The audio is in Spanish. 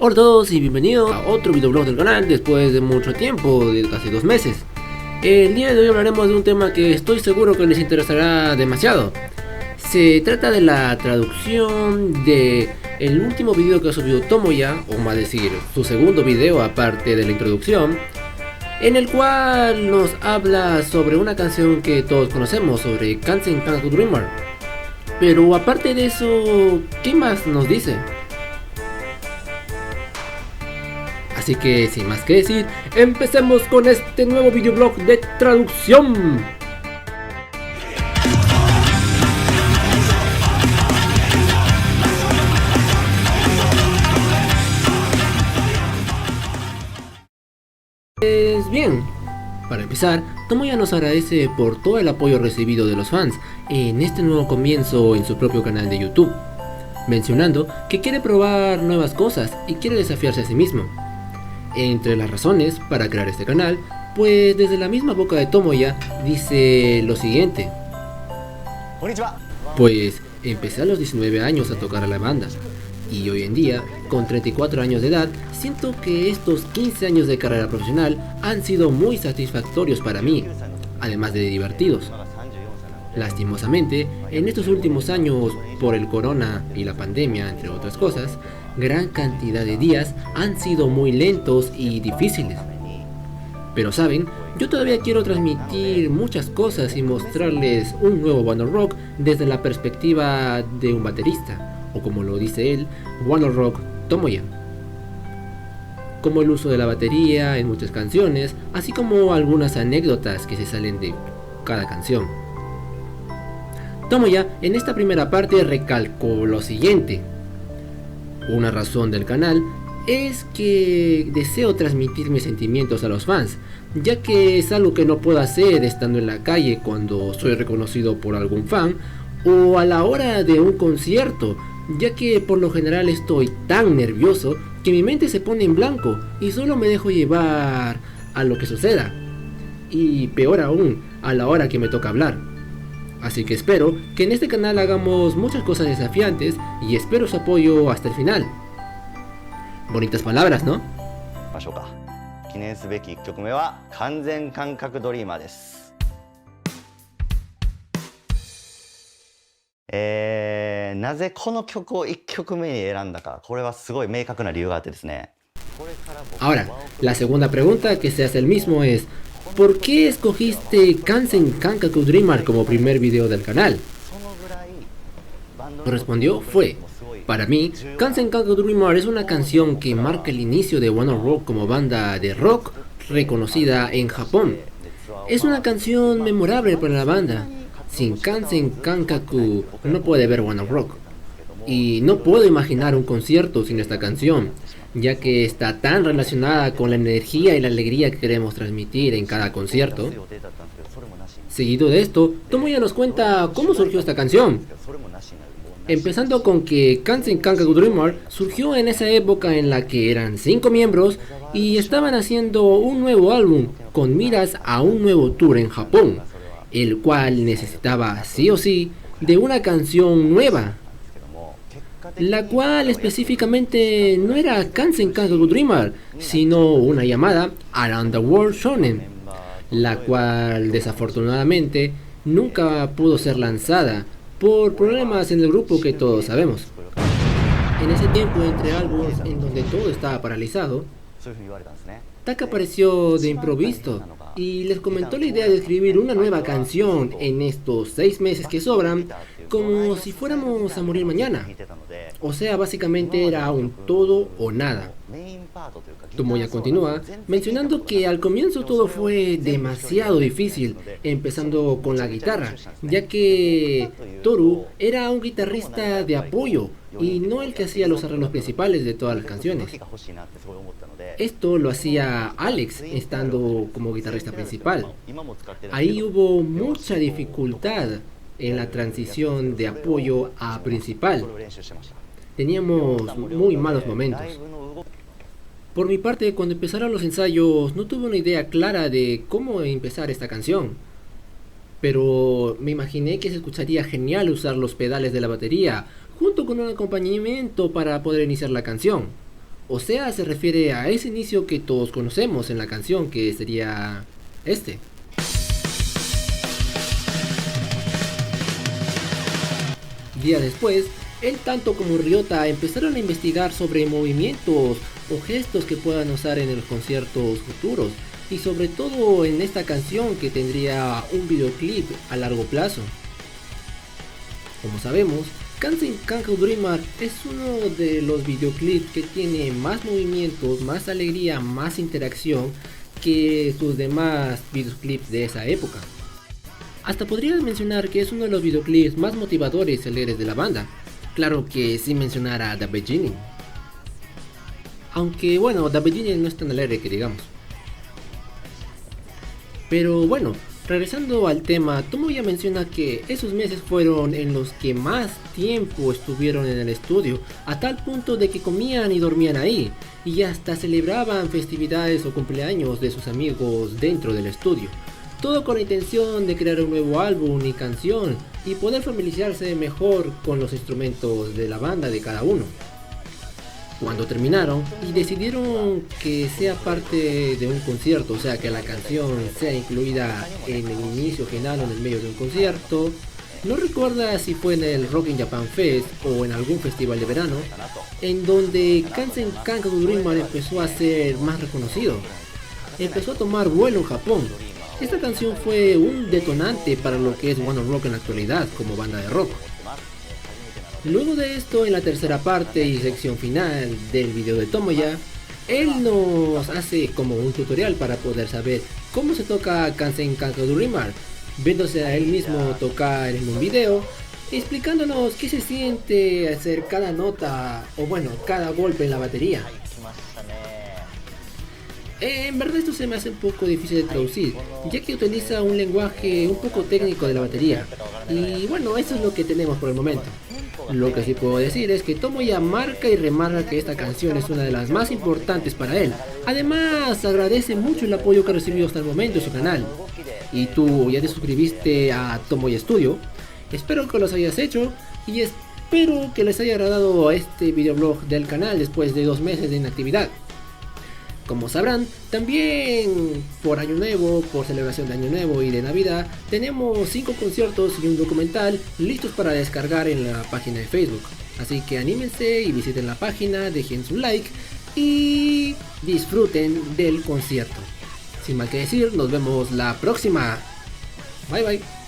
Hola a todos y bienvenidos a otro videoblog del canal después de mucho tiempo, de casi 2 meses. El día de hoy hablaremos de un tema que estoy seguro que les interesará demasiado. Se trata de la traducción de el último video que ha subido Tomoya, o más decir, su segundo video aparte de la introducción, en el cual nos habla sobre una canción que todos conocemos, sobre Kansen Kankaku Dreamer. Pero aparte de eso, ¿qué más nos dice? Así que sin más que decir, empecemos con este nuevo videoblog de traducción. Pues bien, para empezar, Tomoya nos agradece por todo el apoyo recibido de los fans en este nuevo comienzo en su propio canal de YouTube, mencionando que quiere probar nuevas cosas y quiere desafiarse a sí mismo. Entre las razones para crear este canal, pues desde la misma boca de Tomoya dice lo siguiente: pues empecé a los 19 años a tocar a la banda, y hoy en día, con 34 años de edad, siento que estos 15 años de carrera profesional han sido muy satisfactorios para mí, además de divertidos. Lastimosamente, en estos últimos años, por el corona y la pandemia, entre otras cosas, gran cantidad de días han sido muy lentos y difíciles. Pero saben, yo todavía quiero transmitir muchas cosas y mostrarles un nuevo One Ok Rock desde la perspectiva de un baterista, o como lo dice él, One Ok Rock Tomoya. Como el uso de la batería en muchas canciones, así como algunas anécdotas que se salen de cada canción. Tomoya en esta primera parte recalcó lo siguiente: una razón del canal es que deseo transmitir mis sentimientos a los fans, ya que es algo que no puedo hacer estando en la calle cuando soy reconocido por algún fan, o a la hora de un concierto, ya que por lo general estoy tan nervioso que mi mente se pone en blanco y solo me dejo llevar a lo que suceda, y peor aún, a la hora que me toca hablar. Así que espero que en este canal hagamos muchas cosas desafiantes y espero su apoyo hasta el final. Bonitas palabras, ¿no? 記念すべき1曲目は完全感覚ドリーマーです。なぜこの曲を1曲目に選んだか、これはすごい明確な理由があってですね。Ahora, la segunda pregunta que se hace el mismo es: ¿por qué escogiste Kansen Kankaku Dreamer como primer video del canal? Respondió fue: para mí, Kansen Kankaku Dreamer es una canción que marca el inicio de One Ok Rock como banda de rock reconocida en Japón. Es una canción memorable para la banda. Sin Kansen Kankaku no puede haber One Ok Rock. Y no puedo imaginar un concierto sin esta canción, ya que está tan relacionada con la energía y la alegría que queremos transmitir en cada concierto. Seguido de esto, Tomoya nos cuenta cómo surgió esta canción, empezando con que Kansen Kankaku Dreamer surgió en esa época en la que eran 5 miembros y estaban haciendo un nuevo álbum con miras a un nuevo tour en Japón, el cual necesitaba sí o sí de una canción nueva, la cual específicamente no era Kansen Kankaku Dreamer, sino una llamada Around the World Shonen, la cual desafortunadamente nunca pudo ser lanzada por problemas en el grupo que todos sabemos. En ese tiempo, entre álbumes en donde todo estaba paralizado, Taka apareció de improviso y les comentó la idea de escribir una nueva canción en estos 6 meses que sobran, como si fuéramos a morir mañana. O sea, básicamente era un todo o nada. Tomoya continúa mencionando que al comienzo todo fue demasiado difícil, empezando con la guitarra, ya que Toru era un guitarrista de apoyo y no el que hacía los arreglos principales de todas las canciones. Esto lo hacía Alex estando como guitarrista principal. Ahí hubo mucha dificultad en la transición de apoyo a principal. Teníamos muy malos momentos. Por mi parte, cuando empezaron los ensayos, no tuve una idea clara de cómo empezar esta canción. Pero me imaginé que se escucharía genial usar los pedales de la batería, junto con un acompañamiento para poder iniciar la canción. O sea, se refiere a ese inicio que todos conocemos en la canción, que sería este. Días después, él tanto como Ryota empezaron a investigar sobre movimientos o gestos que puedan usar en los conciertos futuros, y sobre todo en esta canción que tendría un videoclip a largo plazo. Como sabemos, Kansen Kanko Dreamer es uno de los videoclips que tiene más movimientos, más alegría, más interacción que sus demás videoclips de esa época. Hasta podrías mencionar que es uno de los videoclips más motivadores y alegres de la banda, claro que sin mencionar a The Beginning. Aunque bueno, The Beginning no es tan alegre que digamos. Pero bueno, regresando al tema, Tomoya menciona que esos meses fueron en los que más tiempo estuvieron en el estudio, a tal punto de que comían y dormían ahí, y hasta celebraban festividades o cumpleaños de sus amigos dentro del estudio. Todo con la intención de crear un nuevo álbum y canción y poder familiarizarse mejor con los instrumentos de la banda de cada uno. Cuando terminaron y decidieron que sea parte de un concierto, o sea que la canción sea incluida en el inicio, final o en el medio de un concierto, no recuerda si fue en el Rock in Japan Fest o en algún festival de verano, en donde Kansen Kanko Dreamer empezó a ser más reconocido. Empezó a tomar vuelo en Japón. Esta canción fue un detonante para lo que es One Ok Rock en la actualidad como banda de rock. Luego de esto, en la tercera parte y sección final del video de Tomoya, él nos hace como un tutorial para poder saber cómo se toca Kansen Kanko Dreamer, viéndose a él mismo tocar en un video, explicándonos qué se siente hacer cada nota o bueno, cada golpe en la batería. En verdad esto se me hace un poco difícil de traducir, ya que utiliza un lenguaje un poco técnico de la batería. Y bueno, eso es lo que tenemos por el momento. Lo que sí puedo decir es que Tomoya marca y remarca que esta canción es una de las más importantes para él. Además, agradece mucho el apoyo que ha recibido hasta el momento en su canal. Y tú ya te suscribiste a Tomoya Studio. Espero que los hayas hecho y espero que les haya agradado este videoblog del canal después de 2 meses de inactividad. Como sabrán, también por Año Nuevo, por celebración de Año Nuevo y de Navidad, tenemos 5 conciertos y un documental listos para descargar en la página de Facebook. Así que anímense y visiten la página, dejen su like y disfruten del concierto. Sin más que decir, nos vemos la próxima. Bye bye.